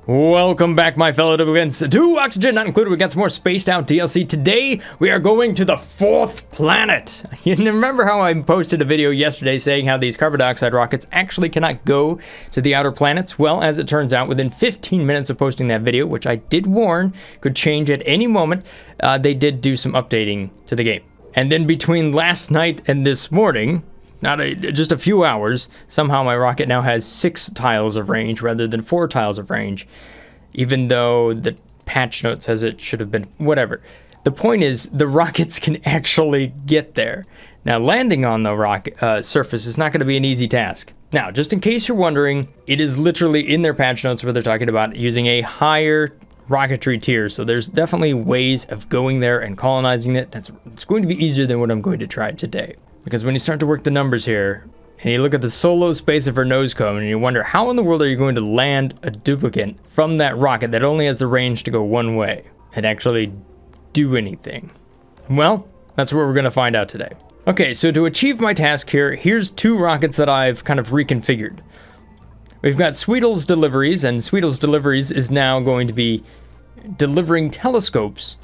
Welcome back, my fellow duplicates, to Oxygen Not Included. We got some more Spaced Out DLC. Today, we are going to the 4th planet. You remember how I posted a video yesterday saying how these carbon dioxide rockets actually cannot go to the outer planets? Well, as it turns out, within 15 minutes of posting that video, which I did warn could change at any moment, they did do some updating to the game. And then between last night and this morning, just a few hours, somehow my rocket now has 6 tiles of range rather than 4 tiles of range, even though the patch note says it should have been whatever. The point is, the rockets can actually get there. Now, landing on the rocket surface is not going to be an easy task. Now, just in case you're wondering, it is literally in their patch notes where they're talking about using a higher rocketry tier, so there's definitely ways of going there and colonizing it. It's going to be easier than what I'm going to try today. Because when you start to work the numbers here, and you look at the solo space of her nose cone, and you wonder how in the world are you going to land a duplicate from that rocket that only has the range to go one way and actually do anything? Well, that's what we're going to find out today. Okay, so to achieve my task here, here's 2 rockets that I've kind of reconfigured. We've got Sweetle's Deliveries, and Sweetle's Deliveries is now going to be delivering telescopes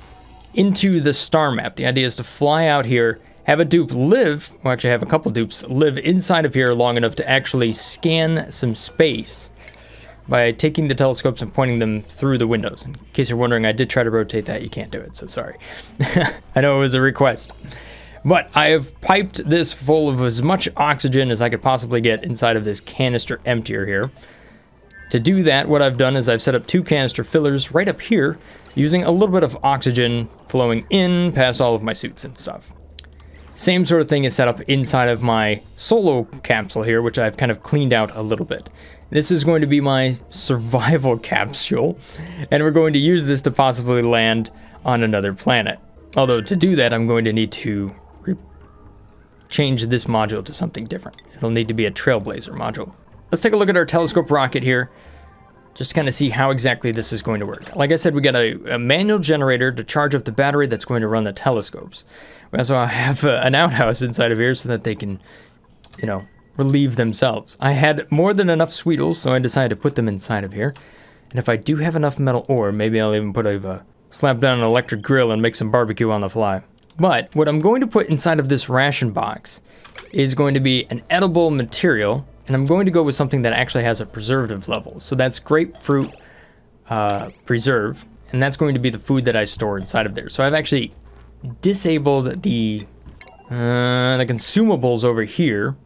into the star map. The idea is to fly out here, have a dupe live, well, actually have a couple dupes live inside of here long enough to actually scan some space by taking the telescopes and pointing them through the windows. In case you're wondering, I did try to rotate that. You can't do it, so sorry. I know it was a request. But I have piped this full of as much oxygen as I could possibly get inside of this canister emptier here. To do that, what I've done is I've set up 2 canister fillers right up here, using a little bit of oxygen flowing in past all of my suits and stuff. Same sort of thing is set up inside of my solo capsule here, which I've kind of cleaned out a little bit. This is going to be my survival capsule, and we're going to use this to possibly land on another planet. Although to do that, I'm going to need to change this module to something different. It'll need to be a Trailblazer module. Let's take a look at our telescope rocket here, just to kind of see how exactly this is going to work. Like I said, we got a manual generator to charge up the battery that's going to run the telescopes. We also have an outhouse inside of here so that they can, relieve themselves. I had more than enough Sweetles, so I decided to put them inside of here. And if I do have enough metal ore, maybe I'll even slap down an electric grill and make some barbecue on the fly. But what I'm going to put inside of this ration box is going to be an edible material, and I'm going to go with something that actually has a preservative level. So that's grapefruit preserve, and that's going to be the food that I store inside of there. So I've actually disabled the consumables over here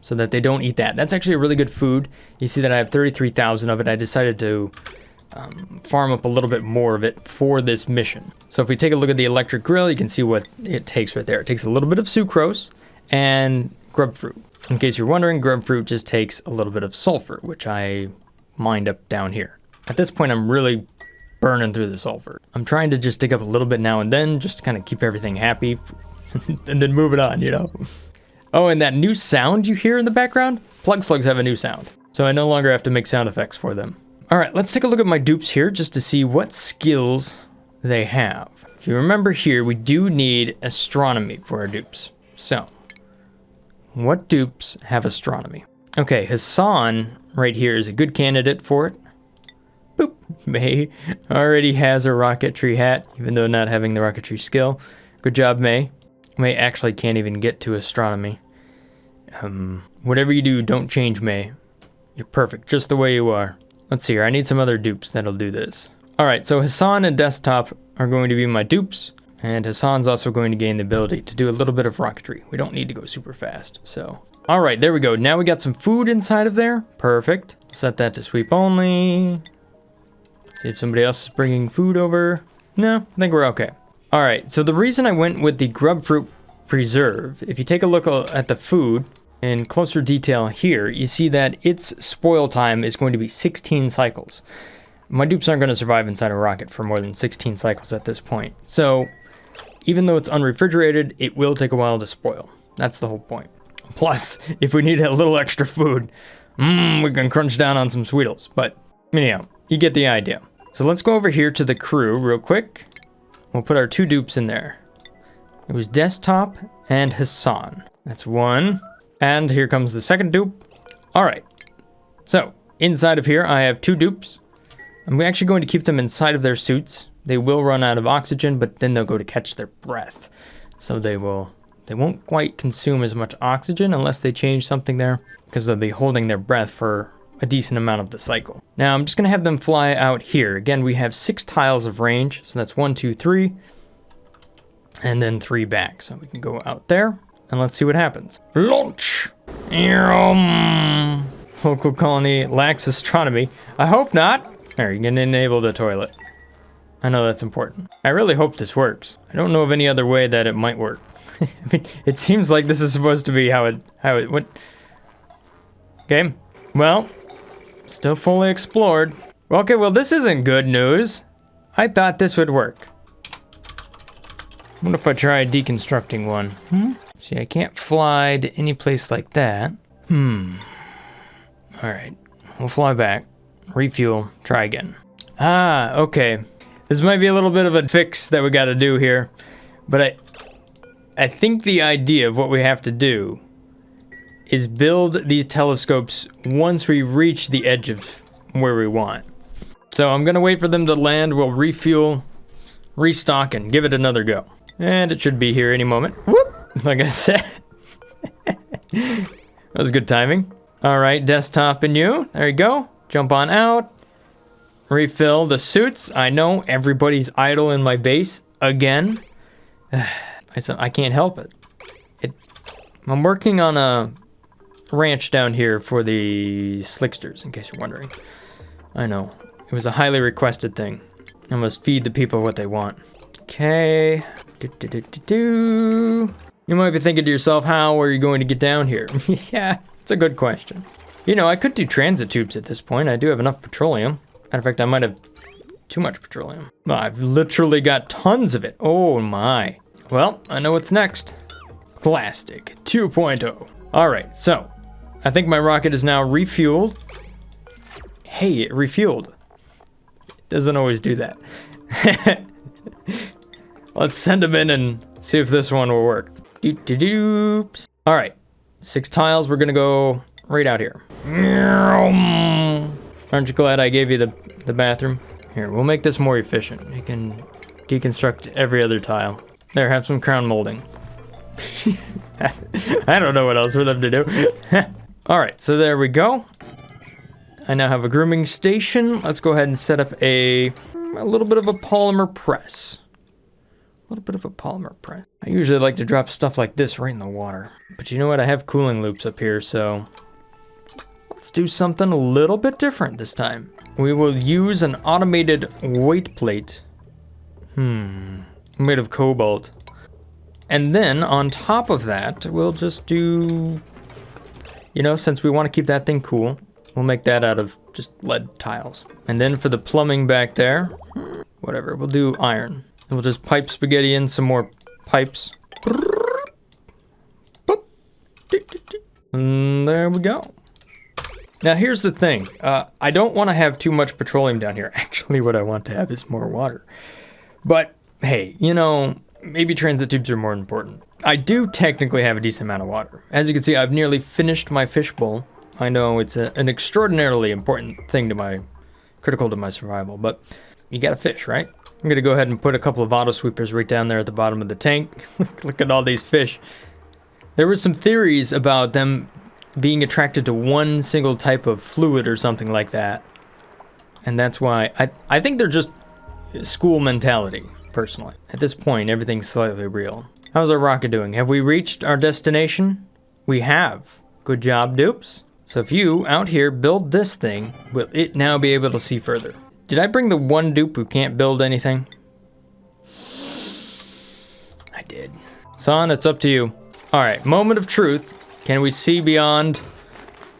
so that they don't eat that. That's actually a really good food. You see that I have 33,000 of it. I decided to farm up a little bit more of it for this mission. So if we take a look at the electric grill, you can see what it takes right there. It takes a little bit of sucrose and grubfruit. In case you're wondering, grubfruit just takes a little bit of sulfur, which I mined up down here. At this point, I'm really burning through the sulfur. I'm trying to just dig up a little bit now and then, just to kind of keep everything happy, and then move it on, Oh, and that new sound you hear in the background? Plug slugs have a new sound, so I no longer have to make sound effects for them. All right, let's take a look at my dupes here just to see what skills they have. If you remember here, we do need astronomy for our dupes. So, what dupes have astronomy? Okay, Hassan right here is a good candidate for it. Boop. May already has a rocketry hat, even though not having the rocketry skill. Good job, May. May actually can't even get to astronomy. Whatever you do, don't change May. You're perfect, just the way you are. Let's see here, I need some other dupes that'll do this. All right, so Hassan and Desktop are going to be my dupes, and Hassan's also going to gain the ability to do a little bit of rocketry. We don't need to go super fast, so. All right, there we go. Now we got some food inside of there. Perfect. Set that to sweep only. See if somebody else is bringing food over. No, I think we're okay. All right, so the reason I went with the grubfruit preserve, if you take a look at the food in closer detail here, you see that its spoil time is going to be 16 cycles. My dupes aren't going to survive inside a rocket for more than 16 cycles at this point. So even though it's unrefrigerated, it will take a while to spoil. That's the whole point. Plus, if we need a little extra food, we can crunch down on some Sweetles. But anyhow, you get the idea. So let's go over here to the crew real quick. We'll put our 2 dupes in there. It was Desktop and Hassan. That's 1. And here comes the second dupe. All right. So inside of here, I have 2 dupes. I'm actually going to keep them inside of their suits. They will run out of oxygen, but then they'll go to catch their breath. So they won't quite consume as much oxygen unless they change something there, because they'll be holding their breath for a decent amount of the cycle. Now I'm just gonna have them fly out here. Again, we have 6 tiles of range, so that's 1, 2, 3, and then 3 back. So we can go out there, and let's see what happens. Launch! Local colony lacks astronomy. I hope not. There, you can enable the toilet. I know that's important. I really hope this works. I don't know of any other way that it might work. I mean, it seems like this is supposed to be how it what? Okay, well, still fully explored. Okay, well this isn't good news. I thought this would work. What if I try deconstructing one? See, I can't fly to any place like that. All right, we'll fly back, refuel, try again. Ah, okay. This might be a little bit of a fix that we gotta do here, but I think the idea of what we have to do is build these telescopes once we reach the edge of where we want. So I'm gonna wait for them to land, we'll refuel, restock, and give it another go. And it should be here any moment. Whoop, like I said. That was good timing. All right, desktop and you, there you go. Jump on out, refill the suits. I know everybody's idle in my base again. I can't help it. I'm working on a ranch down here for the slicksters, in case you're wondering. I know, it was a highly requested thing. I must feed the people what they want. Okay. You might be thinking to yourself, how are you going to get down here? Yeah, it's a good question. You know, I could do transit tubes at this point. I do have enough petroleum. Matter of fact, I might have too much petroleum. I've literally got tons of it. Oh my. Well, I know what's next. Plastic 2.0. All right, so I think my rocket is now refueled. Hey, it refueled. It doesn't always do that. Let's send them in and see if this one will work. Doops. All right, 6 tiles. We're gonna go right out here. Aren't you glad I gave you the bathroom? Here, we'll make this more efficient. You can deconstruct every other tile. There, have some crown molding. I don't know what else for them to do. All right, so there we go. I now have a grooming station. Let's go ahead and set up a little bit of a polymer press. A little bit of a polymer press. I usually like to drop stuff like this right in the water. But you know what? I have cooling loops up here, so let's do something a little bit different this time. We will use an automated weight plate. Made of cobalt. And then on top of that, we'll just do, you know, since we want to keep that thing cool, we'll make that out of just lead tiles. And then for the plumbing back there, whatever, we'll do iron. And we'll just pipe spaghetti in some more pipes. And there we go. Now here's the thing. I don't want to have too much petroleum down here. Actually, what I want to have is more water. But hey, you know, maybe transit tubes are more important. I do technically have a decent amount of water. As you can see, I've nearly finished my fishbowl. I know it's an extraordinarily important thing critical to my survival, but you gotta fish, right? I'm gonna go ahead and put a couple of auto sweepers right down there at the bottom of the tank. Look at all these fish. There were some theories about them being attracted to one single type of fluid or something like that. And that's why I think they're just school mentality, personally. At this point, everything's slightly real. How's our rocket doing? Have we reached our destination? We have. Good job, dupes. So if you, out here, build this thing, will it now be able to see further? Did I bring the one dupe who can't build anything? I did. Son, it's up to you. All right, moment of truth. Can we see beyond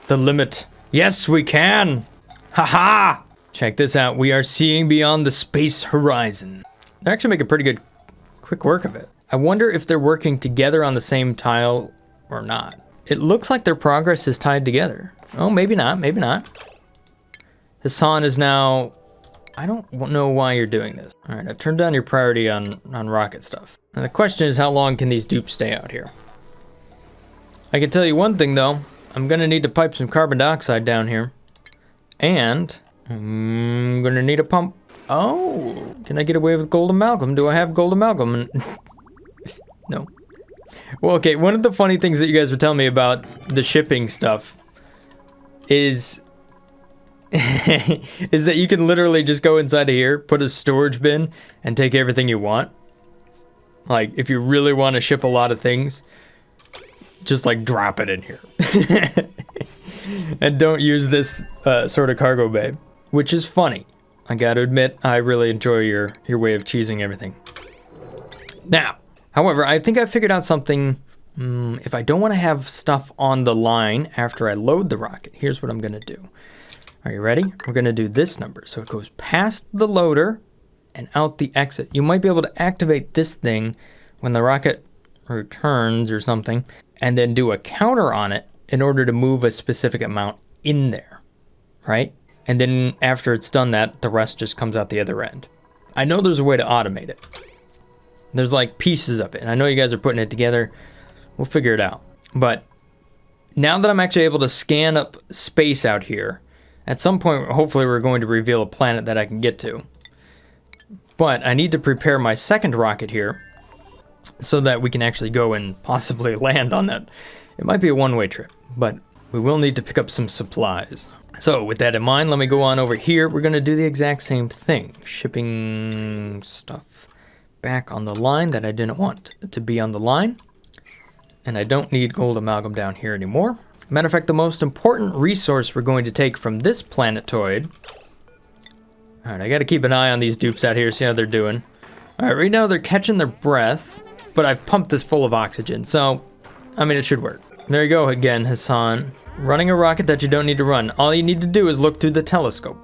the limit? Yes, we can. Haha! Check this out. We are seeing beyond the space horizon. They actually make a pretty good quick work of it. I wonder if they're working together on the same tile or not. It looks like their progress is tied together. Oh, maybe not, maybe not. Hassan is now, I don't know why you're doing this. All right, I've turned down your priority on rocket stuff. Now the question is, how long can these dupes stay out here? I can tell you one thing though, I'm gonna need to pipe some carbon dioxide down here. And I'm gonna need a pump. Oh, can I get away with gold amalgam? Do I have gold amalgam? No. Well, okay, one of the funny things that you guys were telling me about the shipping stuff is is that you can literally just go inside of here, put a storage bin, and take everything you want. Like, if you really want to ship a lot of things, just like drop it in here. And don't use this sort of cargo bay, which is funny. I gotta admit, I really enjoy your way of cheesing everything. Now, however, I think I figured out something. If I don't want to have stuff on the line after I load the rocket, here's what I'm gonna do. Are you ready? We're gonna do this number. So it goes past the loader and out the exit. You might be able to activate this thing when the rocket returns or something, and then do a counter on it in order to move a specific amount in there, right? And then after it's done that, the rest just comes out the other end. I know there's a way to automate it. There's like pieces of it, and I know you guys are putting it together. We'll figure it out. But now that I'm actually able to scan up space out here, at some point, hopefully we're going to reveal a planet that I can get to. But I need to prepare my second rocket here so that we can actually go and possibly land on that. It might be a one-way trip, but we will need to pick up some supplies. So with that in mind, let me go on over here. We're going to do the exact same thing. Shipping stuff back on the line that I didn't want to be on the line. And I don't need gold amalgam down here anymore. Matter of fact, the most important resource we're going to take from this planetoid. Alright, I got to keep an eye on these dupes out here, see how they're doing. Alright, right now they're catching their breath, but I've pumped this full of oxygen, so, I mean, it should work. There you go again, Hassan. Running a rocket that you don't need to run. All you need to do is look through the telescope.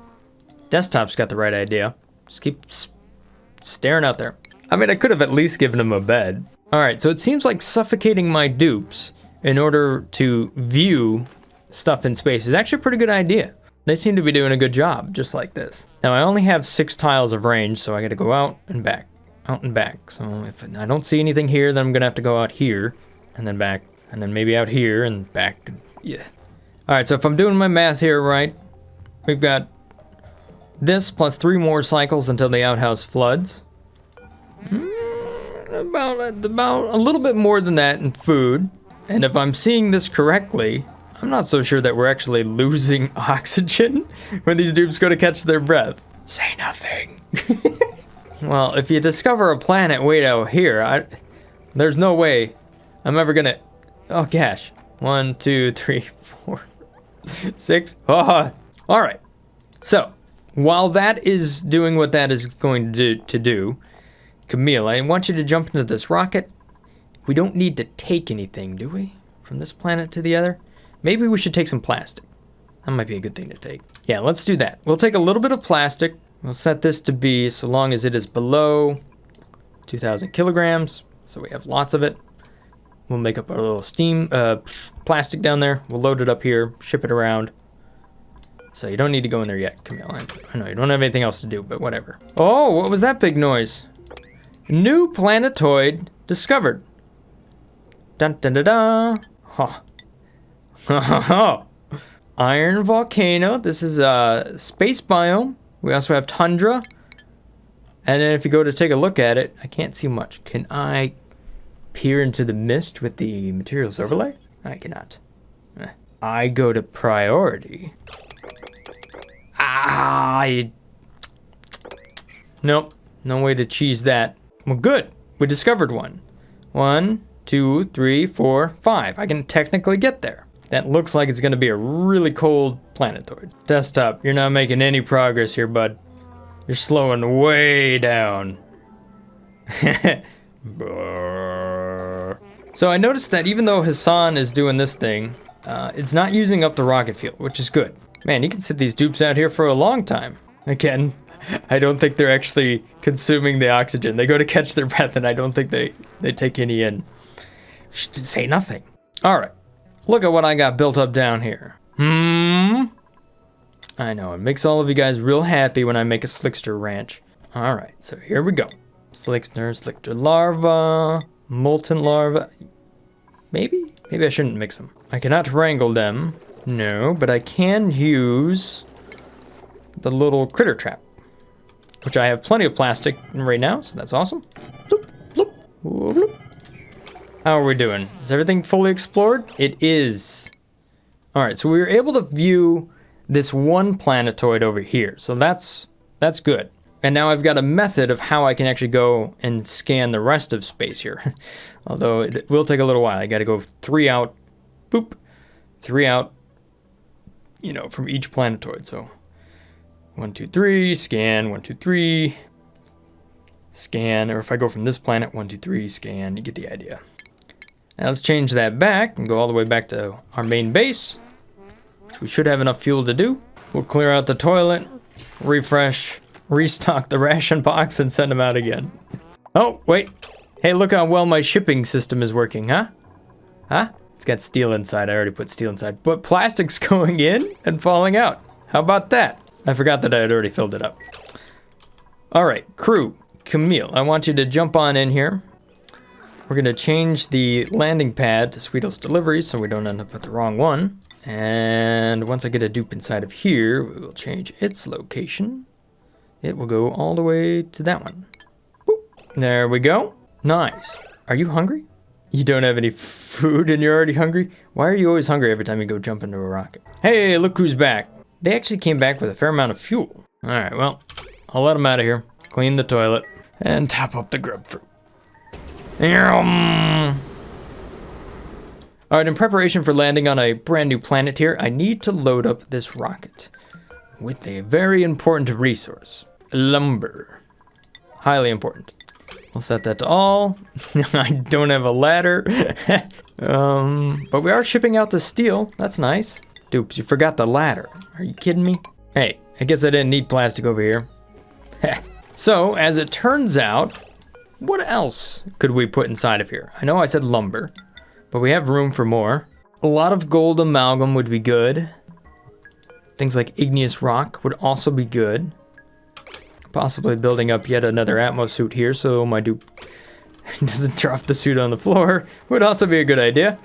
Desktop's got the right idea. Just keep staring out there. I mean, I could have at least given him a bed. Alright, so it seems like suffocating my dupes in order to view stuff in space is actually a pretty good idea. They seem to be doing a good job, just like this. Now, I only have 6 tiles of range, so I gotta go out and back. Out and back. So if I don't see anything here, then I'm gonna have to go out here, and then back, and then maybe out here and back. Yeah. Alright, so if I'm doing my math here right, we've got this plus 3 more cycles until the outhouse floods. About a little bit more than that in food. And if I'm seeing this correctly, I'm not so sure that we're actually losing oxygen when these dupes go to catch their breath. Say nothing. Well, if you discover a planet way out here, there's no way I'm ever gonna... Oh, gosh. 1, 2, 3, 4, 6. Oh. All right. So, while that is doing what that is going to do, Camille, I want you to jump into this rocket. We don't need to take anything, do we? From this planet to the other? Maybe we should take some plastic. That might be a good thing to take. Yeah, let's do that. We'll take a little bit of plastic. We'll set this to be so long as it is below 2,000 kilograms. So we have lots of it. We'll make up our little steam plastic down there. We'll load it up here, ship it around. So you don't need to go in there yet, Camille. I know you don't have anything else to do, but whatever. Oh, what was that big noise? New planetoid discovered. Dun dun dun dun. Huh. Iron volcano. This is a space biome. We also have tundra. And then if you go to take a look at it, I can't see much. Can I peer into the mist with the materials overlay? I cannot. I go to priority. Nope. No way to cheese that. Well, good. We discovered one. 1, 2, 3, 4, 5. I can technically get there. That looks like it's going to be a really cold planetoid. Desktop, you're not making any progress here, bud. You're slowing way down. So I noticed that even though Hassan is doing this thing, it's not using up the rocket fuel, which is good. Man, you can sit these dupes out here for a long time. Again, I don't think they're actually consuming the oxygen. They go to catch their breath, and I don't think they take any in. Say nothing. All right. Look at what I got built up down here. I know, it makes all of you guys real happy when I make a slickster ranch. All right, so here we go. Slickster larva, molten larva. Maybe I shouldn't mix them. I cannot wrangle them. No, but I can use the little critter trap, which I have plenty of plastic right now, so that's awesome. Bloop, bloop, bloop. How are we doing? Is everything fully explored? It is. All right, so we were able to view this one planetoid over here, so that's good. And now I've got a method of how I can actually go and scan the rest of space here. Although it will take a little while. I got to go 3 out, boop, 3 out, you know, from each planetoid. So 1, 2, 3, scan, 1, 2, 3, scan. Or if I go from this planet, 1, 2, 3, scan. You get the idea. Now let's change that back and go all the way back to our main base, which we should have enough fuel to do. We'll clear out the toilet, refresh, restock the ration box, and send them out again. Oh, wait. Hey, look how well my shipping system is working, huh? Huh? It's got steel inside. I already put steel inside. But plastic's going in and falling out. How about that? I forgot that I had already filled it up. All right, crew. Camille, I want you to jump on in here. We're going to change the landing pad to Sweeto's Deliveries so we don't end up with the wrong one. And once I get a dupe inside of here, we will change its location. It will go all the way to that one. Boop. There we go. Nice. Are you hungry? You don't have any food and you're already hungry? Why are you always hungry every time you go jump into a rocket? Hey, look who's back. They actually came back with a fair amount of fuel. All right, well, I'll let them out of here. Clean the toilet and top up the grub fruit. All right, in preparation for landing on a brand new planet here, I need to load up this rocket with a very important resource, lumber. Highly important. We'll set that to all. I don't have a ladder. But we are shipping out the steel. That's nice. Dupes, you forgot the ladder. Are you kidding me? Hey, I guess I didn't need plastic over here. So, as it turns out, what else could we put inside of here? I know I said lumber, but we have room for more. A lot of gold amalgam would be good. Things like igneous rock would also be good. Possibly building up yet another Atmos suit here so my dupe doesn't drop the suit on the floor would also be a good idea.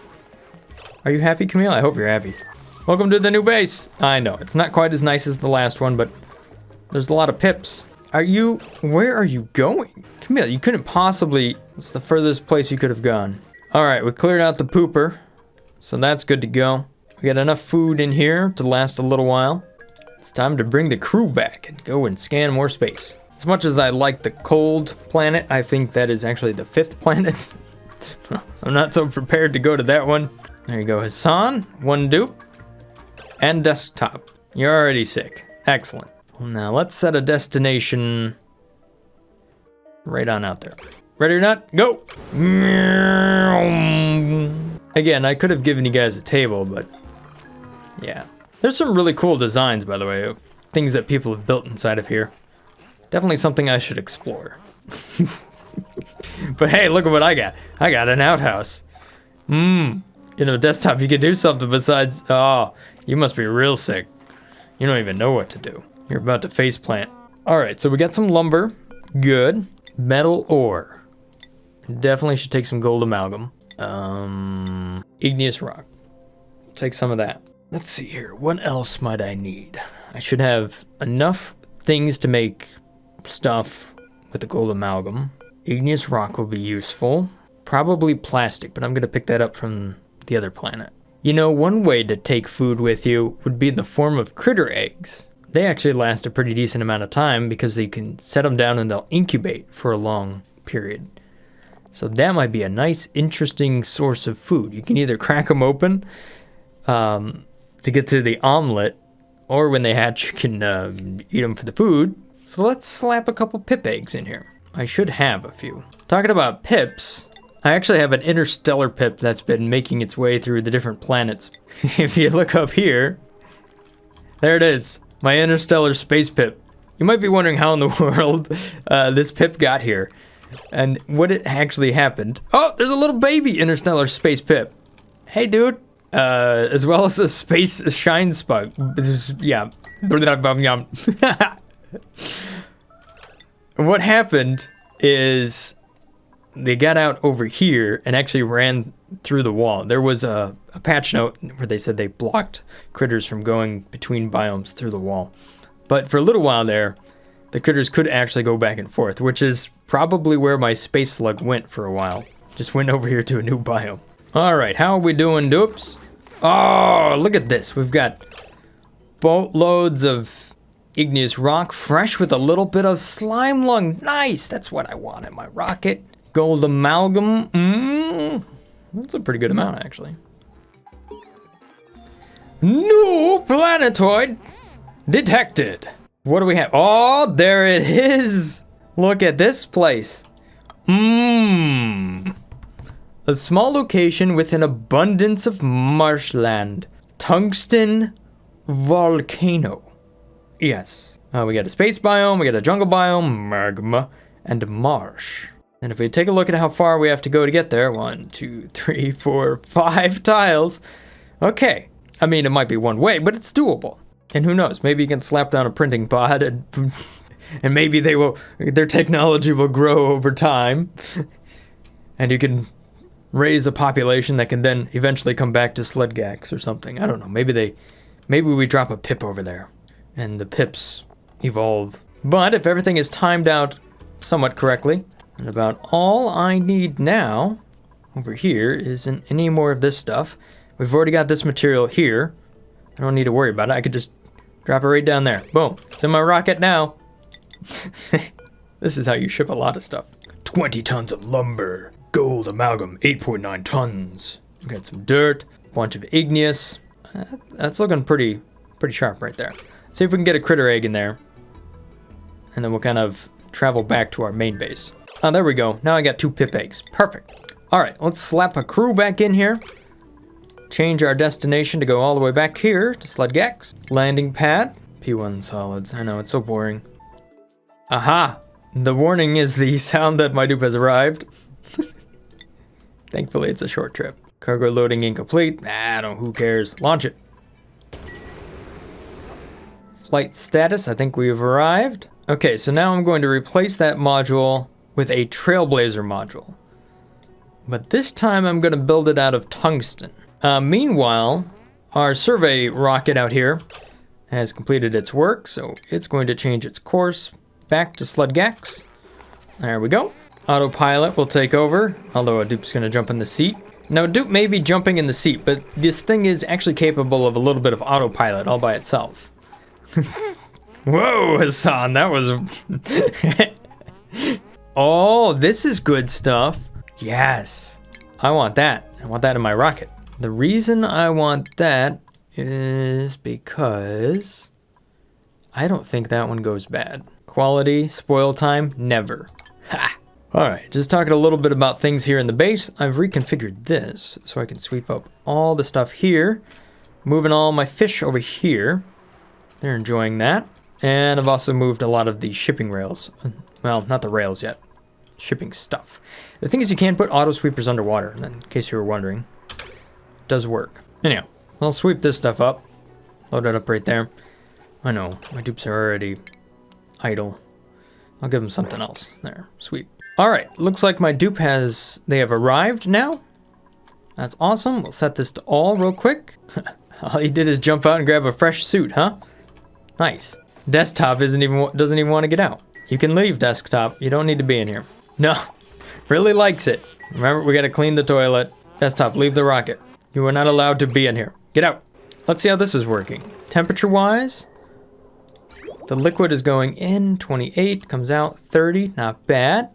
Are you happy, Camille? I hope you're happy. Welcome to the new base. I know, it's not quite as nice as the last one, but there's a lot of pips. Where are you going? Camille, you couldn't possibly, it's the furthest place you could have gone. All right, we cleared out the pooper, so that's good to go. We got enough food in here to last a little while. It's time to bring the crew back and go and scan more space. As much as I like the cold planet, I think that is actually the 5th planet. I'm not so prepared to go to that one. There you go, Hassan, 1 dupe, and desktop. You're already sick. Excellent. Well, now let's set a destination right on out there. Ready or not? Go! Again, I could have given you guys a table, but yeah. There's some really cool designs, by the way, of things that people have built inside of here. Definitely something I should explore. But hey, look at what I got. I got an outhouse. You know, desktop, you can do something besides... Oh, you must be real sick. You don't even know what to do. You're about to faceplant. Alright, so we got some lumber. Good. Metal ore. Definitely should take some gold amalgam. Igneous rock. Take some of that. Let's see here. What else might I need? I should have enough things to make stuff with the gold amalgam. Igneous rock will be useful. Probably plastic, but I'm going to pick that up from the other planet. You know, one way to take food with you would be in the form of critter eggs. They actually last a pretty decent amount of time because you can set them down and they'll incubate for a long period. So that might be a nice, interesting source of food. You can either crack them open to get to the omelet, or when they hatch, you can eat them for the food. So let's slap a couple pip eggs in here. I should have a few. Talking about pips, I actually have an interstellar pip that's been making its way through the different planets. If you look up here, there it is, my interstellar space pip. You might be wondering how in the world this pip got here and what it actually happened. Oh, there's a little baby interstellar space pip. Hey, dude. As well as a space shine spug. Yeah. What happened is they got out over here and actually ran through the wall. There was a patch note where they said they blocked critters from going between biomes through the wall. But for a little while there, the critters could actually go back and forth, which is probably where my space slug went for a while. Just went over here to a new biome. All right, how are we doing, dupes? Oh, look at this. We've got boatloads of igneous rock, fresh with a little bit of slime lung. Nice, that's what I want in my rocket. Gold amalgam, that's a pretty good amount, actually. New planetoid detected. What do we have? Oh, there it is. Look at this place. A small location with an abundance of marshland. Tungsten volcano. Yes. We got a space biome, we got a jungle biome, magma, and marsh. And if we take a look at how far we have to go to get there, 1, 2, 3, 4, 5 tiles. Okay. I mean, it might be one way, but it's doable. And who knows, maybe you can slap down a printing pod and maybe their technology will grow over time. And you can raise a population that can then eventually come back to Sludgax or something. I don't know, maybe we drop a pip over there and the pips evolve. But if everything is timed out somewhat correctly, and about all I need now over here isn't any more of this stuff. We've already got this material here. I don't need to worry about it. I could just drop it right down there. Boom. It's in my rocket now. This is how you ship a lot of stuff. 20 tons of lumber. Gold amalgam, 8.9 tons. We got some dirt, a bunch of igneous. That's looking pretty sharp right there. Let's see if we can get a critter egg in there. And then we'll kind of travel back to our main base. Oh, there we go. Now I got 2 pip eggs. Perfect. All right, let's slap a crew back in here. Change our destination to go all the way back here to Sludgax. Landing pad. P1 solids. I know, it's so boring. Aha! The warning is the sound that my dupe has arrived. Thankfully, it's a short trip. Cargo loading incomplete. Who cares? Launch it. Flight status. I think we've arrived. Okay, so now I'm going to replace that module with a Trailblazer module. But this time I'm going to build it out of tungsten. Meanwhile, our survey rocket out here has completed its work, so it's going to change its course back to Sludgax. There we go. Autopilot will take over, although a dupe's going to jump in the seat. Now, a dupe may be jumping in the seat, but this thing is actually capable of a little bit of autopilot all by itself. Whoa, Hassan, that was... Oh, this is good stuff. Yes, I want that. I want that in my rocket. The reason I want that is because I don't think that one goes bad. Quality, spoil time, never. Ha! Alright, just talking a little bit about things here in the base. I've reconfigured this so I can sweep up all the stuff here. Moving all my fish over here. They're enjoying that. And I've also moved a lot of the shipping rails. Well, not the rails yet. Shipping stuff. The thing is, you can put auto sweepers underwater, in case you were wondering. It does work. Anyhow, I'll sweep this stuff up. Load it up right there. I know, my dupes are already idle. I'll give them something else. There, sweep. Alright, looks like my dupe they have arrived now. That's awesome. We'll set this to all real quick. All he did is jump out and grab a fresh suit, huh? Nice. Desktop doesn't even want to get out. You can leave, desktop. You don't need to be in here. No, really likes it. Remember, we gotta clean the toilet. Desktop, leave the rocket. You are not allowed to be in here. Get out. Let's see how this is working. Temperature-wise, the liquid is going in, 28, comes out 30, not bad.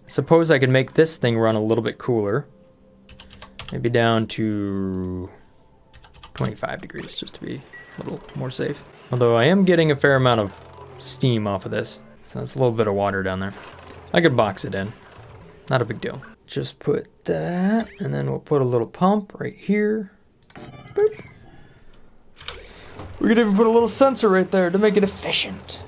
Suppose I could make this thing run a little bit cooler. Maybe down to 25 degrees, just to be a little more safe. Although I am getting a fair amount of steam off of this, so that's a little bit of water down there. I could box it in, not a big deal. Just put that, and then we'll put a little pump right here. Boop. We could even put a little sensor right there to make it efficient.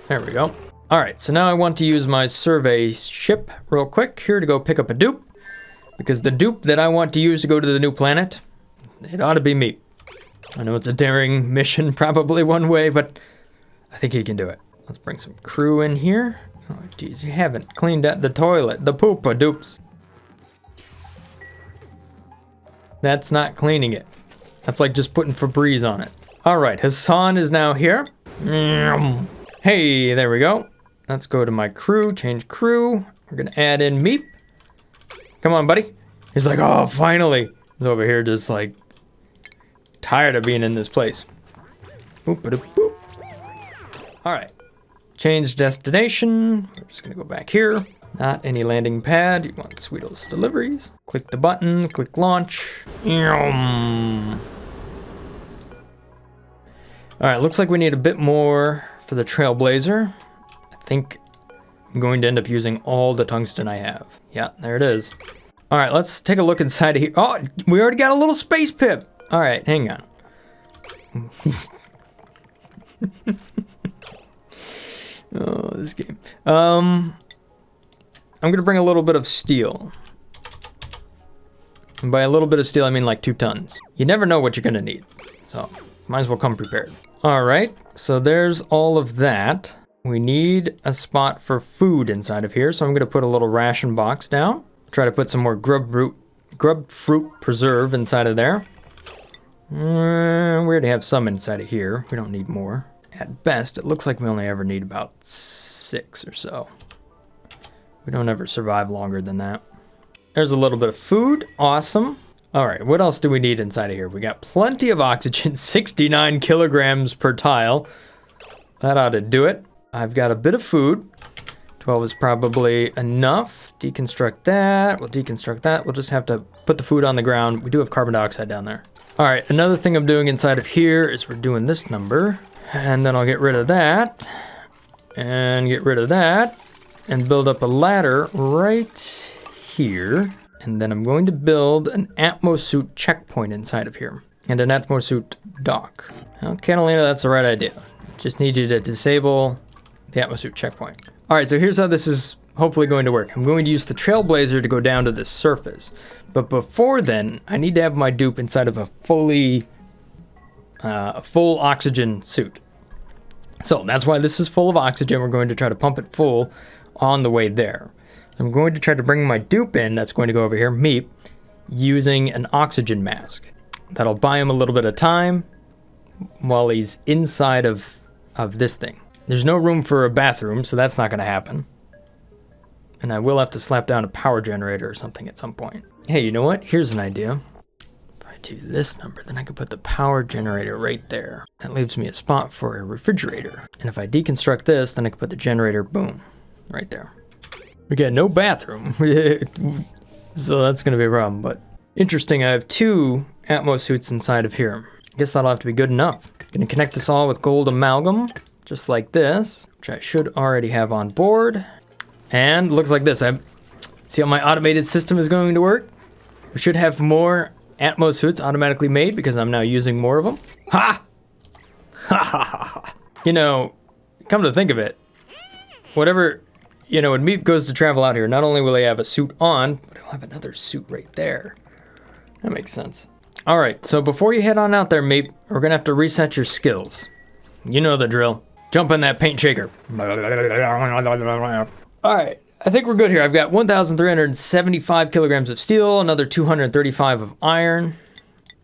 There we go. All right, so now I want to use my survey ship real quick here to go pick up a dupe, because the dupe that I want to use to go to the new planet, it ought to be me. I know it's a daring mission, probably one way, but I think he can do it. Let's bring some crew in here. Oh, geez, you haven't cleaned out the toilet, the poopa dupes. That's not cleaning it. That's like just putting Febreze on it. All right, Hassan is now here. Hey, there we go. Let's go to my crew, change crew. We're gonna add in Meep. Come on, buddy. He's like, oh, finally. He's over here just like tired of being in this place. Boop, boop, boop. All right, change destination. We're just gonna go back here. Not any landing pad. You want Sweetles deliveries. Click the button, click launch. All right, looks like we need a bit more for the Trailblazer. I think I'm going to end up using all the tungsten I have. Yeah, there it is. All right, let's take a look inside of here. Oh, we already got a little space pip. All right, hang on. Oh, this game. I'm gonna bring a little bit of steel. And by a little bit of steel, I mean like 2 tons. You never know what you're gonna need, so might as well come prepared. All right, so there's all of that. We need a spot for food inside of here, so I'm gonna put a little ration box down. Try to put some more grub fruit preserve inside of there. We already have some inside of here. We don't need more. At best, it looks like we only ever need about 6 or so. We don't ever survive longer than that. There's a little bit of food. Awesome. All right, what else do we need inside of here? We got plenty of oxygen, 69 kilograms per tile. That ought to do it. I've got a bit of food. 12 is probably enough. Deconstruct that. We'll deconstruct that. We'll just have to put the food on the ground. We do have carbon dioxide down there. All right, another thing I'm doing inside of here is we're doing this number. And then I'll get rid of that. And get rid of that. And build up a ladder right here. And then I'm going to build an atmosuit checkpoint inside of here. And an atmosuit dock. Well, Catalina, that's the right idea. Just need you to disable the atmosuit checkpoint. All right, so here's how this is hopefully going to work. I'm going to use the Trailblazer to go down to this surface. But before then, I need to have my dupe inside of a full oxygen suit. So that's why this is full of oxygen. We're going to try to pump it full on the way there. So I'm going to try to bring my dupe in, that's going to go over here, Meep, using an oxygen mask. That'll buy him a little bit of time while he's inside of this thing. There's no room for a bathroom, so that's not gonna happen. And I will have to slap down a power generator or something at some point. Hey, you know what? Here's an idea. If I do this number, then I could put the power generator right there. That leaves me a spot for a refrigerator. And if I deconstruct this, then I can put the generator, boom, right there. We got no bathroom, so that's gonna be a problem, but interesting, I have 2 Atmos suits inside of here. I guess that'll have to be good enough. Gonna connect this all with gold amalgam, just like this, which I should already have on board. And looks like this. See how my automated system is going to work? We should have more Atmos suits automatically made because I'm now using more of them. Ha! Ha ha ha. You know, come to think of it, whatever, you know, when Meep goes to travel out here, not only will he have a suit on, but he'll have another suit right there. That makes sense. All right, so before you head on out there, Meep, we're gonna have to reset your skills. You know the drill. Jump in that paint shaker. All right, I think we're good here. I've got 1,375 kilograms of steel, another 235 of iron.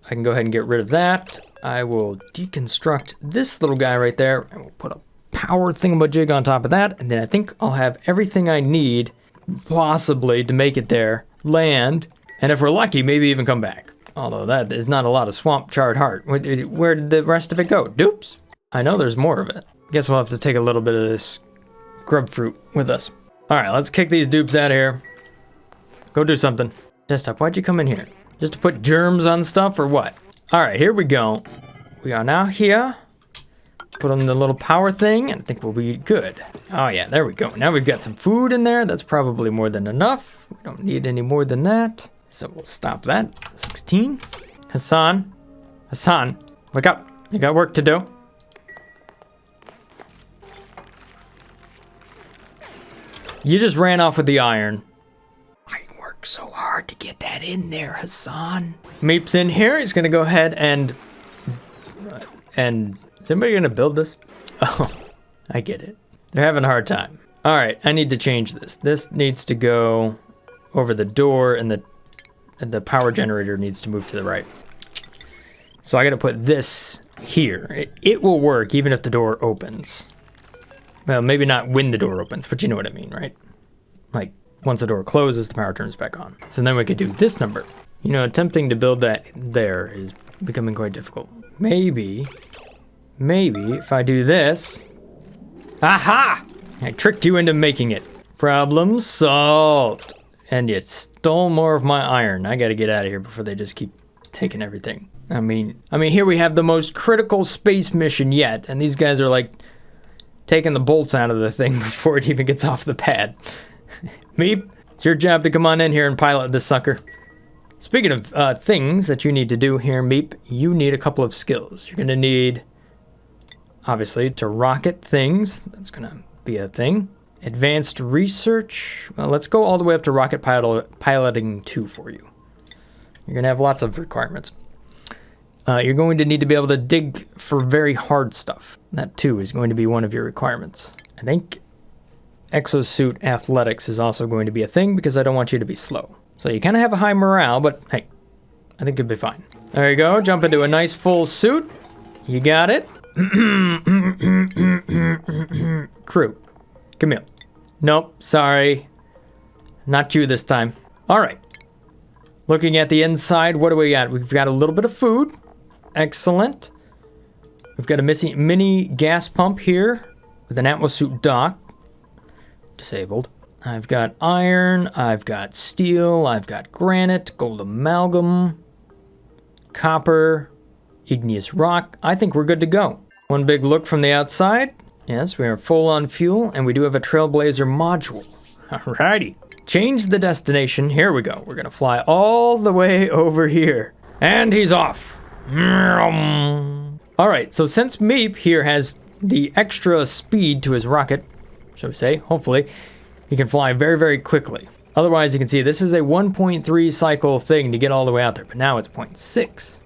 I can go ahead and get rid of that. I will deconstruct this little guy right there, and we'll put a power thingamajig on top of that, and then I think I'll have everything I need, possibly, to make it there, land, and if we're lucky, maybe even come back. Although that is not a lot of swamp charred heart. Where did the rest of it go? Dupes? I know there's more of it. Guess we'll have to take a little bit of this grub fruit with us. All right, let's kick these dupes out of here. Go do something. Desktop, why'd you come in here? Just to put germs on stuff or what? All right, here we go. We are now here. Put on the little power thing and I think we'll be good. Oh yeah, there we go. Now we've got some food in there. That's probably more than enough. We don't need any more than that. So we'll stop that. 16. Hassan, wake up. You got work to do. You just ran off with the iron. I worked so hard to get that in there, Hassan. Meep's in here. He's gonna go ahead and is anybody gonna build this? Oh, I get it. They're having a hard time. All right, I need to change this. This needs to go over the door and the power generator needs to move to the right. So I gotta put this here. It will work even if the door opens. Well, maybe not when the door opens, but you know what I mean, right? Like, once the door closes, the power turns back on. So then we could do this number. You know, attempting to build that there is becoming quite difficult. Maybe if I do this. Aha! I tricked you into making it. Problem solved. And you stole more of my iron. I gotta get out of here before they just keep taking everything. I mean, here we have the most critical space mission yet, and these guys are like taking the bolts out of the thing before it even gets off the pad. Meep, it's your job to come on in here and pilot this sucker. Speaking of things that you need to do here, Meep, you need a couple of skills. You're gonna need, obviously, to rocket things. That's gonna be a thing. Advanced research. Well, let's go all the way up to rocket piloting 2 for you. You're gonna have lots of requirements. You're going to need to be able to dig for very hard stuff. That too is going to be one of your requirements. I think exosuit athletics is also going to be a thing because I don't want you to be slow. So you kind of have a high morale, but hey, I think you'll be fine. There you go, jump into a nice full suit. You got it. Crew, come here. Nope, sorry. Not you this time. All right. Looking at the inside, what do we got? We've got a little bit of food. Excellent. We've got a mini gas pump here with an atmosuit dock. Disabled. I've got iron, I've got steel, I've got granite, gold amalgam, copper, igneous rock. I think we're good to go. One big look from the outside. Yes, we are full on fuel, and we do have a Trailblazer module. Alrighty. Change the destination. Here we go. We're gonna fly all the way over here. And he's off. Alright, so since Meep here has the extra speed to his rocket, shall we say, hopefully, he can fly very, very quickly. Otherwise, you can see this is a 1.3 cycle thing to get all the way out there, but now it's 0.6.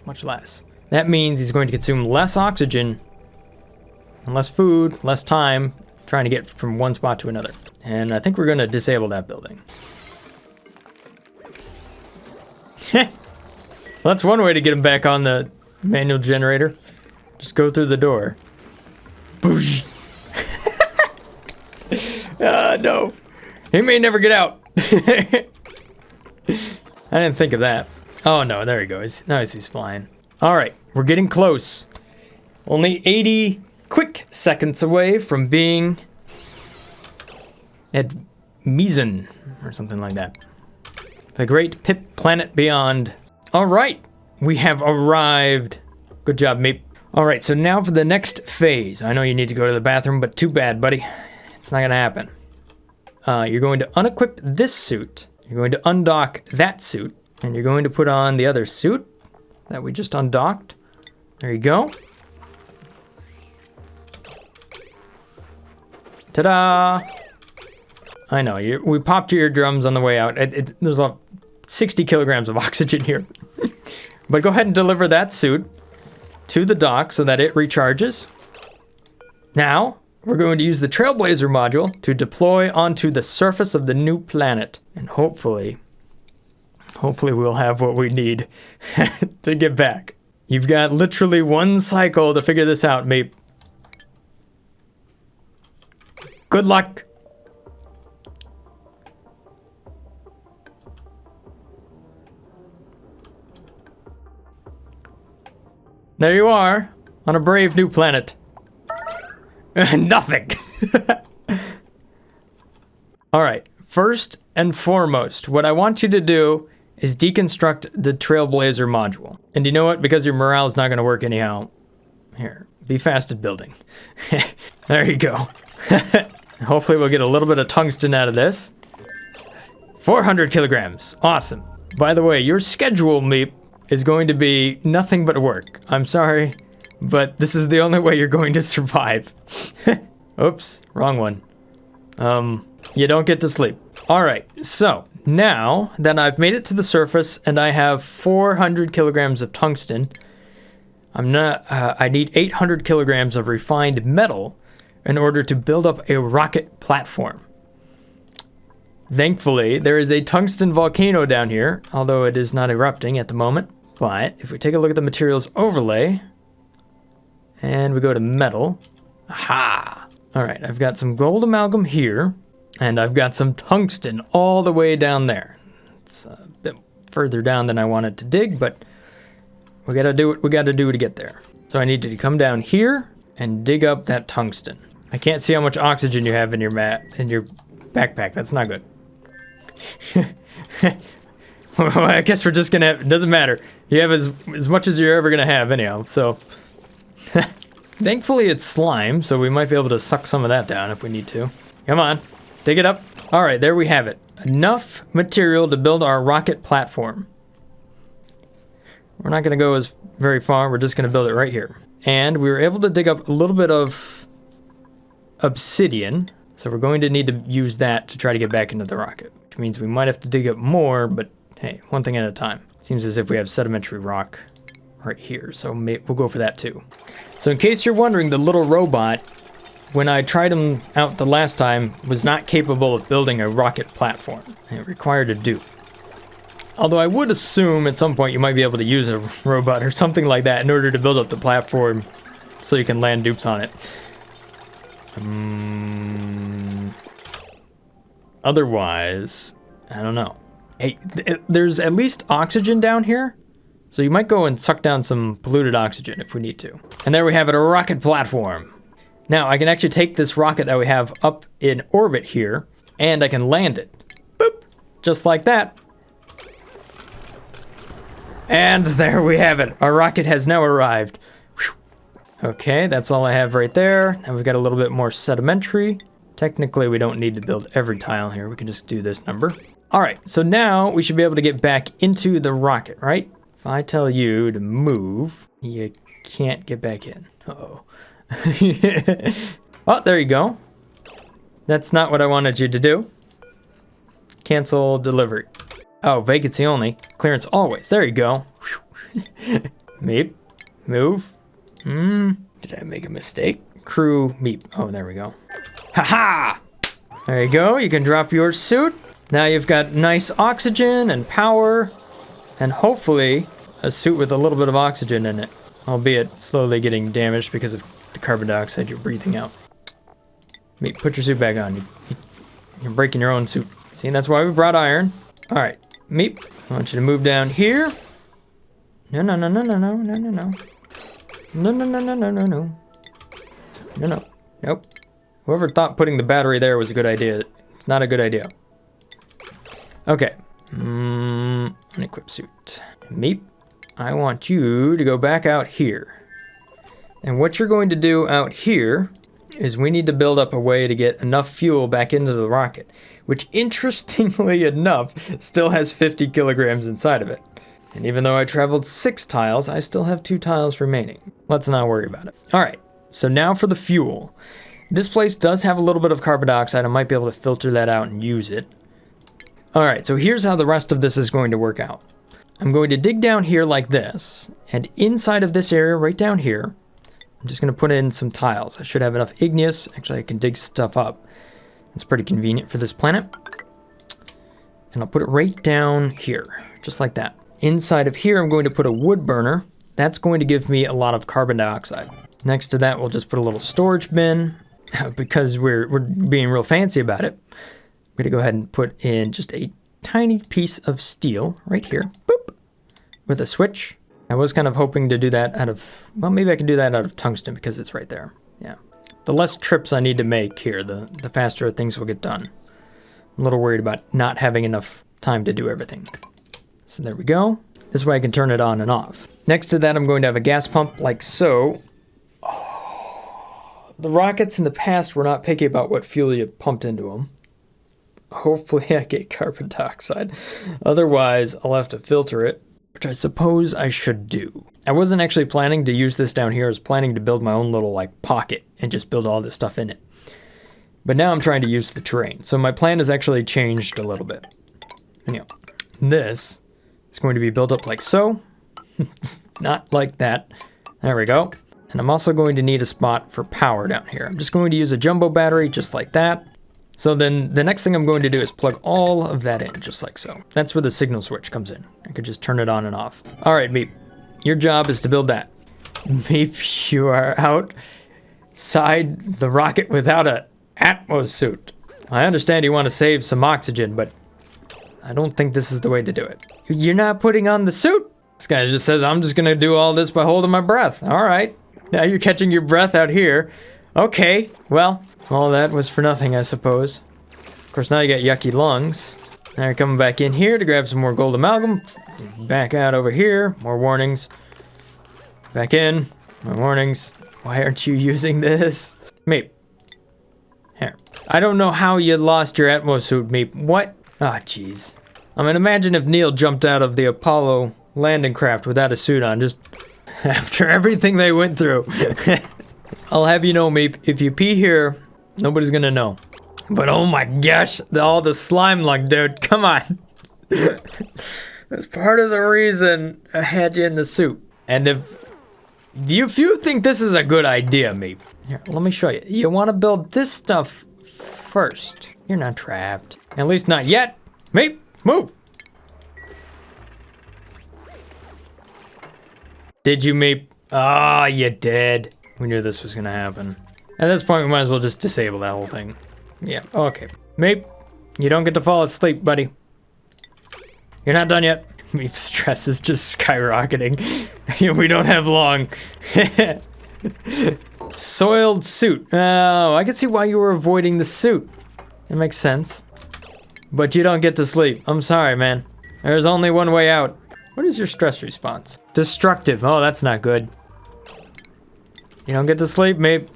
Much less. That means he's going to consume less oxygen, and less food, less time, trying to get from one spot to another. And I think we're going to disable that building. Well, that's one way to get him back on the manual generator. Just go through the door. Boosh! No. He may never get out. I didn't think of that. Oh no, there he goes. Nice, he's flying. Alright, we're getting close. Only 80 quick seconds away from being at Mizan, or something like that. The great Pip planet beyond. Alright, we have arrived. Good job, Meep. Alright, so now for the next phase. I know you need to go to the bathroom, but too bad, buddy. It's not gonna happen. You're going to unequip this suit. You're going to undock that suit. And you're going to put on the other suit that we just undocked. There you go. Ta-da! I know, we popped your eardrums on the way out. There's 60 kilograms of oxygen here. But go ahead and deliver that suit to the dock so that it recharges. Now, we're going to use the Trailblazer module to deploy onto the surface of the new planet. And hopefully we'll have what we need to get back. You've got literally one cycle to figure this out, Meep. Good luck. There you are, on a brave new planet. Nothing. All right, first and foremost, what I want you to do is deconstruct the Trailblazer module. And you know what? Because your morale is not going to work anyhow. Here, be fast at building. There you go. Hopefully we'll get a little bit of tungsten out of this. 400 kilograms. Awesome. By the way, your schedule, Meep, is going to be nothing but work. I'm sorry, but this is the only way you're going to survive. Oops, wrong one. You don't get to sleep. All right, so now that I've made it to the surface and I have 400 kilograms of tungsten, I need 800 kilograms of refined metal in order to build up a rocket platform. Thankfully, there is a tungsten volcano down here, although it is not erupting at the moment. But if we take a look at the materials overlay, and we go to metal, aha! All right, I've got some gold amalgam here, and I've got some tungsten all the way down there. It's a bit further down than I wanted to dig, but we gotta do what we gotta do to get there. So I need you to come down here and dig up that tungsten. I can't see how much oxygen you have in your backpack. That's not good. Well, I guess we're just gonna have, it doesn't matter. You have as much as you're ever gonna have anyhow, so. Thankfully it's slime, so we might be able to suck some of that down if we need to. Come on, dig it up. All right, there we have it. Enough material to build our rocket platform. We're not gonna go very far, we're just gonna build it right here. And we were able to dig up a little bit of obsidian, so we're going to need to use that to try to get back into the rocket, which means we might have to dig up more, but hey, one thing at a time. Seems as if we have sedimentary rock right here, so we'll go for that too. So in case you're wondering, the little robot, when I tried him out the last time, was not capable of building a rocket platform. It required a dupe. Although I would assume at some point you might be able to use a robot or something like that in order to build up the platform so you can land dupes on it. Otherwise, I don't know. Hey, there's at least oxygen down here, so you might go and suck down some polluted oxygen if we need to. And there we have it, a rocket platform. Now I can actually take this rocket that we have up in orbit here, and I can land it. Boop, just like that. And there we have it. Our rocket has now arrived. Whew. Okay, that's all I have right there. Now we've got a little bit more sedimentary. Technically, we don't need to build every tile here. We can just do this number. All right, so now we should be able to get back into the rocket, right? If I tell you to move, you can't get back in. Uh-oh. Oh, there you go. That's not what I wanted you to do. Cancel delivery. Oh, vacancy only. Clearance always. There you go. Meep. Move. Did I make a mistake? Crew meep. Oh, there we go. Haha! There you go. You can drop your suit. Now you've got nice oxygen and power, and hopefully a suit with a little bit of oxygen in it, albeit slowly getting damaged because of the carbon dioxide you're breathing out. Meep, put your suit back on. You're breaking your own suit. See, that's why we brought iron. All right. Meep, I want you to move down here. No, no, no, no, no, no, no, no, no. No, no, no, no, no, no, no. No, no, nope. Whoever thought putting the battery there was a good idea, it's not a good idea. Okay. Unequip suit. Meep, I want you to go back out here. And what you're going to do out here is we need to build up a way to get enough fuel back into the rocket, which interestingly enough still has 50 kilograms inside of it. And even though I traveled 6 tiles, I still have 2 tiles remaining. Let's not worry about it. All right, so now for the fuel. This place does have a little bit of carbon dioxide. I might be able to filter that out and use it. All right, so here's how the rest of this is going to work out. I'm going to dig down here like this, and inside of this area right down here, I'm just going to put in some tiles. I should have enough igneous. Actually, I can dig stuff up. It's pretty convenient for this planet. And I'll put it right down here, just like that. Inside of here, I'm going to put a wood burner. That's going to give me a lot of carbon dioxide. Next to that, we'll just put a little storage bin. Because we're being real fancy about it, I'm going to go ahead and put in just a tiny piece of steel right here. Boop! With a switch. I was kind of hoping to do that out of, well, maybe I can do that out of tungsten because it's right there. Yeah. The less trips I need to make here, the faster things will get done. I'm a little worried about not having enough time to do everything. So there we go. This way I can turn it on and off. Next to that, I'm going to have a gas pump like so. Oh, the rockets in the past were not picky about what fuel you pumped into them. Hopefully I get carbon dioxide. Otherwise, I'll have to filter it, which I suppose I should do. I wasn't actually planning to use this down here. I was planning to build my own little like pocket and just build all this stuff in it. But now I'm trying to use the terrain. So my plan has actually changed a little bit. Anyhow, this is going to be built up like so. Not like that. There we go. And I'm also going to need a spot for power down here. I'm just going to use a jumbo battery just like that. So then the next thing I'm going to do is plug all of that in, just like so. That's where the signal switch comes in. I could just turn it on and off. All right, Meep, your job is to build that. Meep, you are outside the rocket without a Atmos suit. I understand you want to save some oxygen, but I don't think this is the way to do it. You're not putting on the suit? This guy just says, I'm just gonna do all this by holding my breath. All right, now you're catching your breath out here. Okay, well, all that was for nothing, I suppose. Of course, now you got yucky lungs. Now you're coming back in here to grab some more gold amalgam. Back out over here, more warnings. Back in, more warnings. Why aren't you using this? Meep. Here. I don't know how you lost your Atmos suit, Meep. What? Ah, jeez. I mean, imagine if Neil jumped out of the Apollo landing craft without a suit on, just after everything they went through. I'll have you know, Meep, if you pee here, nobody's gonna know. But oh my gosh, all the slime luck, dude, come on. That's part of the reason I had you in the suit. And if you think this is a good idea, Meep, here, let me show you. You want to build this stuff first. You're not trapped. At least not yet. Meep, move. Did you, Meep? Ah, you did. We knew this was gonna happen. At this point, we might as well just disable that whole thing. Yeah, okay. Meep, you don't get to fall asleep, buddy. You're not done yet. Meep's stress is just skyrocketing. We don't have long. Soiled suit. Oh, I can see why you were avoiding the suit. That makes sense. But you don't get to sleep. I'm sorry, man. There's only one way out. What is your stress response? Destructive. Oh, that's not good. You don't get to sleep, Meep.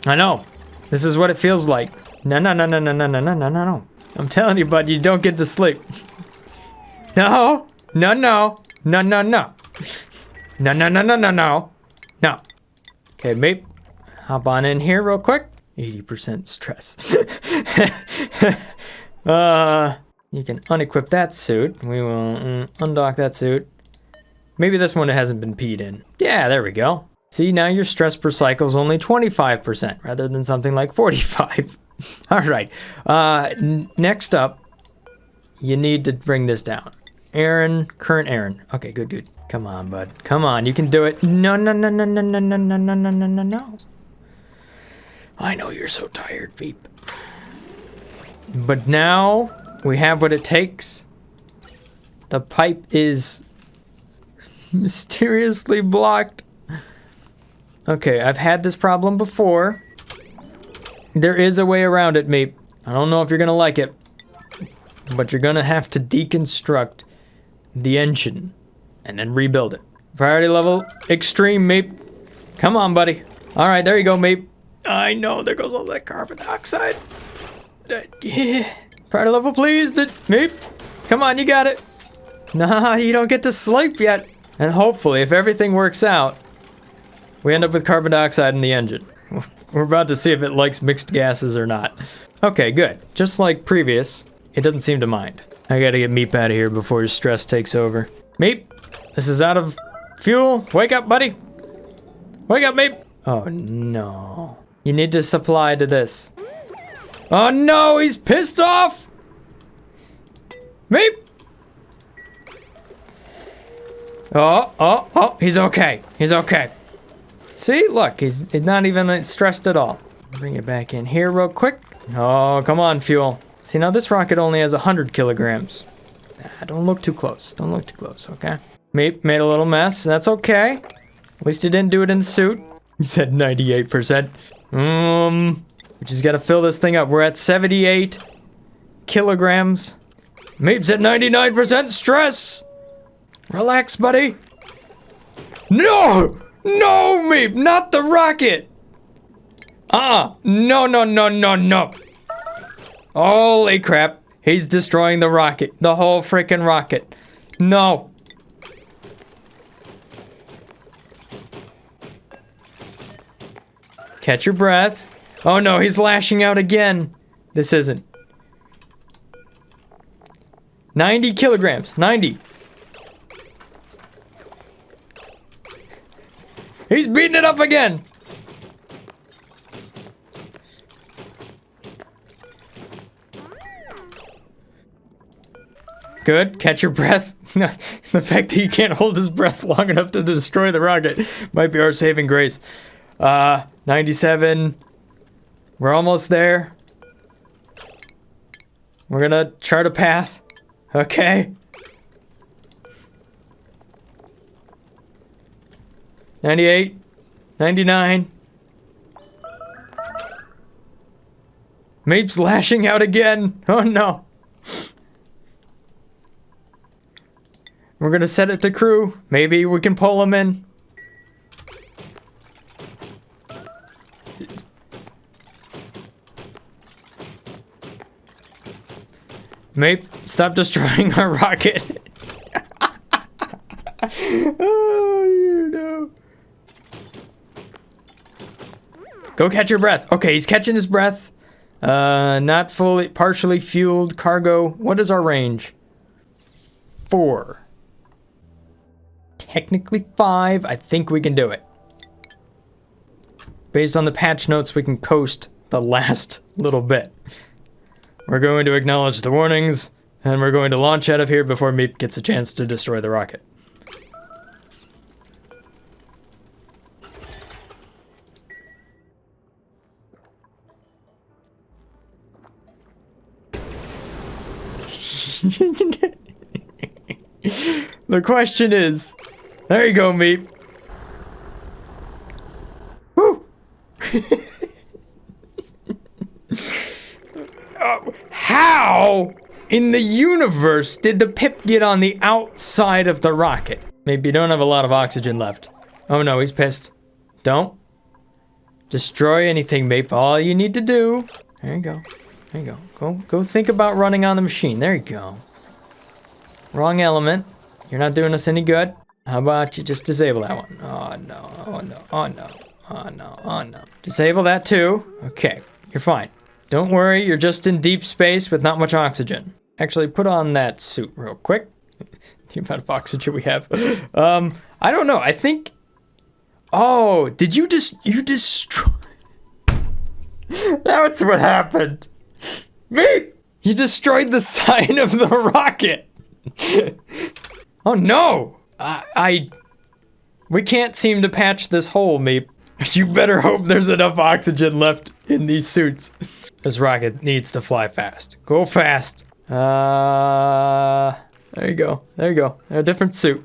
I know. This is what it feels like. No. I'm telling you, bud, you don't get to sleep. No. No. Okay, Meep. Hop on in here real quick. 80% stress. You can unequip that suit. We will undock that suit. Maybe this one hasn't been peed in. Yeah, there we go. See, now your stress per cycle is only 25% rather than something like 45. All right. Next up, you need to bring this down. Aaron, current Aaron. Okay, good. Come on, bud. Come on, you can do it. No. I know you're so tired, Meep. But now we have what it takes. The pipe is mysteriously blocked. Okay, I've had this problem before. There is a way around it, Meep. I don't know if you're gonna like it, but you're gonna have to deconstruct the engine and then rebuild it. Priority level extreme, Meep. Come on, buddy. All right, there you go, Meep. I know, there goes all that carbon dioxide. Yeah. Priority level, please, Meep. Come on, you got it. Nah, you don't get to sleep yet. And hopefully, if everything works out, we end up with carbon dioxide in the engine. We're about to see if it likes mixed gases or not. Okay, good. Just like previous, it doesn't seem to mind. I gotta get Meep out of here before his stress takes over. Meep, this is out of fuel. Wake up, buddy. Wake up, Meep. Oh, no. You need to supply to this. Oh, no, he's pissed off. Meep. Oh, he's okay. He's okay. See, look, he's not even stressed at all. Bring it back in here real quick. Oh, come on, fuel. See, now this rocket only has 100 kilograms. Don't look too close. Don't look too close, okay? Meep made a little mess. That's okay. At least he didn't do it in the suit. He said 98%. We just gotta fill this thing up. We're at 78 kilograms. Meep's at 99% stress. Relax, buddy. No, Meep, not the rocket. No. Holy crap. He's destroying the rocket. The whole freaking rocket. No. Catch your breath. Oh no, he's lashing out again. This isn't. 90 kilograms. 90. He's beating it up again. Good. Catch your breath. The fact that he can't hold his breath long enough to destroy the rocket might be our saving grace. 97. We're almost there. We're gonna chart a path. Okay. 98. 99. Meep's lashing out again. Oh no. We're gonna set it to crew. Maybe we can pull him in. Meep, stop destroying our rocket. Oh, you know. Go catch your breath. Okay, he's catching his breath. Not fully, partially fueled cargo. What is our range? 4. Technically 5. I think we can do it. Based on the patch notes, we can coast the last little bit. We're going to acknowledge the warnings, and we're going to launch out of here before Meep gets a chance to destroy the rocket. The question is, there you go, Meep. Woo! How in the universe did the pip get on the outside of the rocket? Maybe you don't have a lot of oxygen left. Oh no, he's pissed. Don't destroy anything, Meep. All you need to do. There you go. There you go. Go think about running on the machine. There you go. Wrong element. You're not doing us any good. How about you just disable that one? Oh no, oh no, oh no, oh no, oh no. Disable that too. Okay, you're fine. Don't worry, you're just in deep space with not much oxygen. Actually, put on that suit real quick. The amount of oxygen we have. I don't know, I think... Oh, did you destroy... That's what happened. Me! You destroyed the sign of the rocket. Oh no! We can't seem to patch this hole, Meep. You better hope there's enough oxygen left in these suits. This rocket needs to fly fast. Go fast. There you go. There you go. A different suit.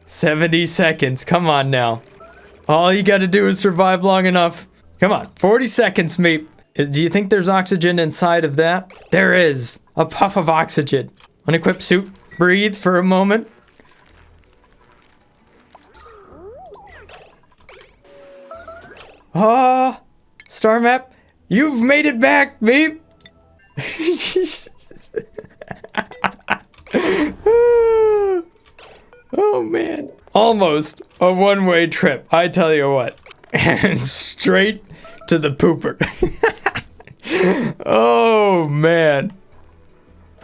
70 seconds. Come on now. All you gotta do is survive long enough. Come on. 40 seconds, Meep. Do you think there's oxygen inside of that? There is. A puff of oxygen. Unequipped suit. Breathe for a moment. Ah, star map. You've made it back, Meep. Oh man. Almost a one-way trip, I tell you what. And straight to the pooper. Oh man.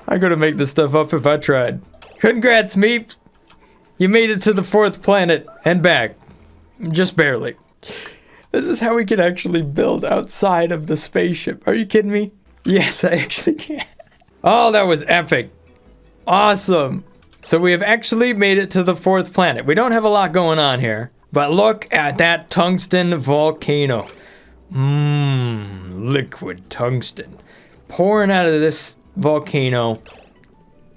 I couldn't make this stuff up if I tried. Congrats, Meep. You made it to the 4th planet and back. Just barely. This is how we can actually build outside of the spaceship. Are you kidding me? Yes, I actually can. Oh, that was epic. Awesome. So we have actually made it to the 4th planet. We don't have a lot going on here, but look at that tungsten volcano. Liquid tungsten. Pouring out of this volcano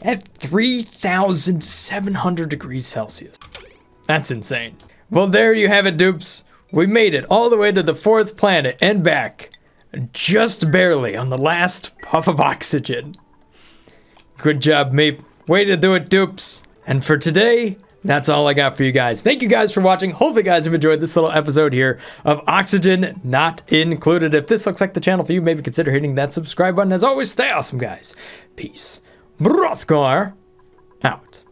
at 3,700 degrees Celsius. That's insane. Well, there you have it, dupes. We made it all the way to the 4th planet and back. Just barely on the last puff of oxygen. Good job, Meep. Way to do it, dupes. And for today, that's all I got for you guys. Thank you guys for watching. Hopefully you guys have enjoyed this little episode here of Oxygen Not Included. If this looks like the channel for you, maybe consider hitting that subscribe button. As always, stay awesome, guys. Peace. Brothgar out.